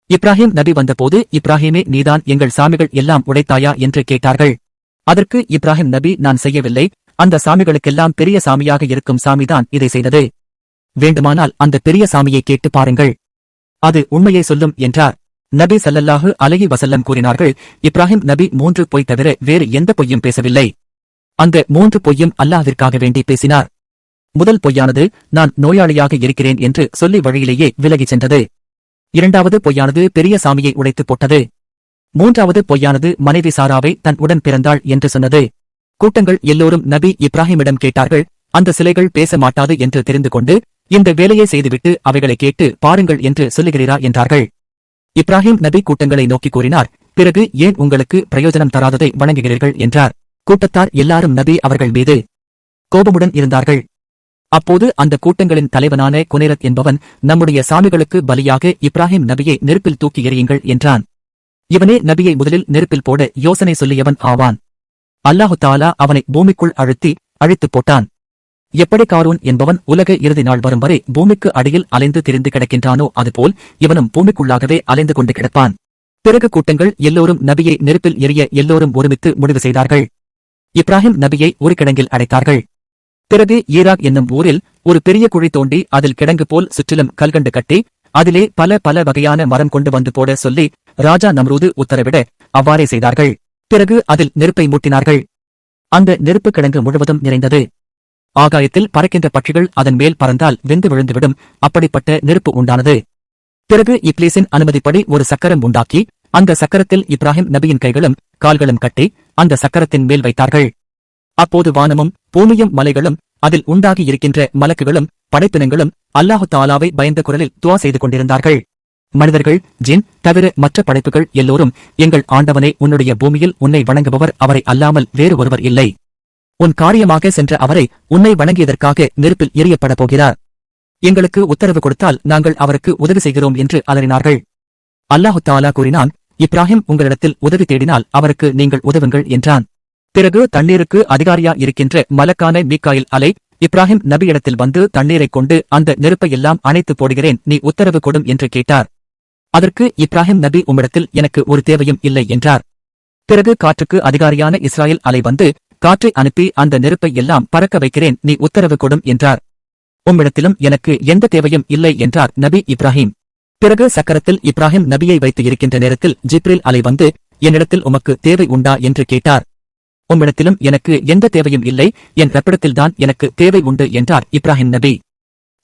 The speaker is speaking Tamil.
இப்ராஹிம் நபி வந்தபோது இப்ராஹிமே நீதான் எங்கள் சாமிகள் எல்லாம் உடைத்தாயா என்று கேட்டார்கள். அதற்கு இப்ராஹிம் நபி நான் செய்யவில்லை, அந்த சாமிகளுக்கெல்லாம் பெரிய சாமியாக இருக்கும் சாமிதான் இதை செய்தது. வேண்டுமானால் அந்த பெரிய சாமியை கேட்டு பாருங்கள், அது உண்மையை சொல்லும் என்றார். நபி ஸல்லல்லாஹு அலைஹி வஸல்லம் கூறினார்கள், இப்ராஹிம் நபி 3 பொய் தவிர வேறு எந்த பொய்யும் பேசவில்லை. அந்த 3 பொய்யும் அல்லாஹ்விற்காக வேண்டி பேசினார். முதல் பொய்யானது நான் நோயாளியாக இருக்கிறேன் என்று சொல்லி வழியிலேயே விலகிச் சென்றது. இரண்டாவது பொய்யானது பெரிய சாமியை உடைத்து போட்டது. மூன்றாவது பொய்யானது மனைவி சாராவை தன் உடன் பிறந்தாள் என்று சொன்னது. கூட்டங்கள் எல்லோரும் நபி இப்ராஹிமிடம் கேட்டார்கள், அந்த சிலைகள் பேச மாட்டாது என்று தெரிந்து கொண்டு இந்த வேலையை செய்துவிட்டு அவைகளை கேட்டு பாருங்கள் என்று சொல்லுகிறீரா என்றார்கள். இப்ராஹிம் நபி கூட்டங்களை நோக்கி கூறினார், பிறகு ஏன் உங்களுக்கு பிரயோஜனம் தராததை வணங்குகிறீர்கள் என்றார். கூட்டத்தார் எல்லாரும் நபி அவர்கள் மீது கோபமுடன் இருந்தார்கள். அப்போது அந்த கூட்டங்களின் தலைவனான குனைரத் என்பவன், நம்முடைய சாமிகளுக்கு பலியாக இப்ராஹிம் நபியை நெருப்பில் தூக்கி எறியுங்கள் என்றான். இவனே நபியை முதலில் நெருப்பில் போட யோசனை சொல்லியவன் ஆவான். அல்லாஹு தாலா அவனை பூமிக்குள் அழித்துப் போட்டான். எப்படி காரூன் என்பவன் உலக இறுதி நாள் வரும் வரை பூமிக்கு அடியில் அலைந்து திரிந்து கிடக்கின்றானோ அதுபோல் இவனும் பூமிக்குள்ளாகவே அலைந்து கொண்டு கிடப்பான். பிறகு கூட்டங்கள் எல்லோரும் நபியை நெருப்பில் எறிய எல்லோரும் ஒருமித்து முடிவு செய்தார்கள். இப்ராஹிம் நபியை ஒரு கிடங்கில் அடைத்தார்கள். பிறகு ஈராக் என்னும் ஊரில் ஒரு பெரிய குழி தோண்டி அதில் கிடங்கு போல் சுற்றிலும் கல்கண்டு கட்டி அதிலே பல பல வகையான மரம் கொண்டு வந்து போட சொல்லி ராஜா நம்ரூது உத்தரவிட அவ்வாறே செய்தார்கள். பிறகு அதில் நெருப்பை மூட்டினார்கள். அந்த நெருப்பு கிடங்கு முழுவதும் நிறைந்தது. ஆகாயத்தில் பறக்கின்ற பட்சிகள் அதன் மேல் பறந்தால் வெந்து விழுந்துவிடும், அப்படிப்பட்ட நெருப்பு உண்டானது. பிறகு இப்லீஸின் அனுமதிப்படி ஒரு சக்கரம் உண்டாக்கி அந்த சக்கரத்தில் இப்ராஹிம் நபியின் கைகளும் கால்களும் கட்டி அந்த சக்கரத்தின் மேல் வைத்தார்கள். அப்போது வானமும் பூமியும் மலைகளும் அதில் உண்டாகி இருக்கின்ற மலக்குகளும் படைப்பினங்களும் அல்லாஹு தாலாவை பயந்த குரலில் துஆ செய்து கொண்டிருந்தார்கள். மனிதர்கள், ஜின் தவிர மற்ற படைப்புகள் எல்லோரும், எங்கள் ஆண்டவனே, உன்னுடைய பூமியில் உன்னை வணங்குபவர் அவரை அல்லாமல் வேறு ஒருவர் இல்லை. உன் காரியமாக சென்ற அவரை உன்னை வணங்கியதற்காக நெருப்பில் எரியப்படப் போகிறார். எங்களுக்கு உத்தரவு கொடுத்தால் நாங்கள் அவருக்கு உதவி செய்கிறோம் என்று அலறினார்கள். அல்லாஹு தாலா கூறினான், இப்ராஹிம் உங்களிடத்தில் உதவி தேடினால் அவருக்கு நீங்கள் உதவுங்கள் என்றான். பிறகு தண்ணீருக்கு அதிகாரியா இருக்கின்ற மலக்கான மீகாயில் அலை இப்ராஹிம் நபியிடத்தில் வந்து தண்ணீரைக் கொண்டு அந்த நெருப்பையெல்லாம் அணைத்து போடுகிறேன், நீ உத்தரவு கொடும் என்று கேட்டார். அதற்கு இப்ராஹிம் நபி உம்மிடத்தில் எனக்கு ஒரு தேவையும் இல்லை என்றார். பிறகு காற்றுக்கு அதிகாரியான இஸ்ராயேல் அலை வந்து காற்றை அனுப்பி அந்த நெருப்பை எல்லாம் பறக்க வைக்கிறேன், நீ உத்தரவு கொடும் என்றார். உம்மிடத்திலும் எனக்கு எந்த தேவையும் இல்லை என்றார் நபி இப்ராஹிம். பிறகு சக்கரத்தில் இப்ராஹிம் நபியை வைத்து இருக்கின்ற நேரத்தில் ஜிப்ரில் அலை வந்து, என்னிடத்தில் உமக்கு தேவை உண்டா என்று கேட்டார். உம்மிடத்திலும் எனக்கு எந்த தேவையும் இல்லை, என் ரப்பிடத்தில்தான் எனக்கு தேவை உண்டு என்றார் இப்ராஹிம் நபி.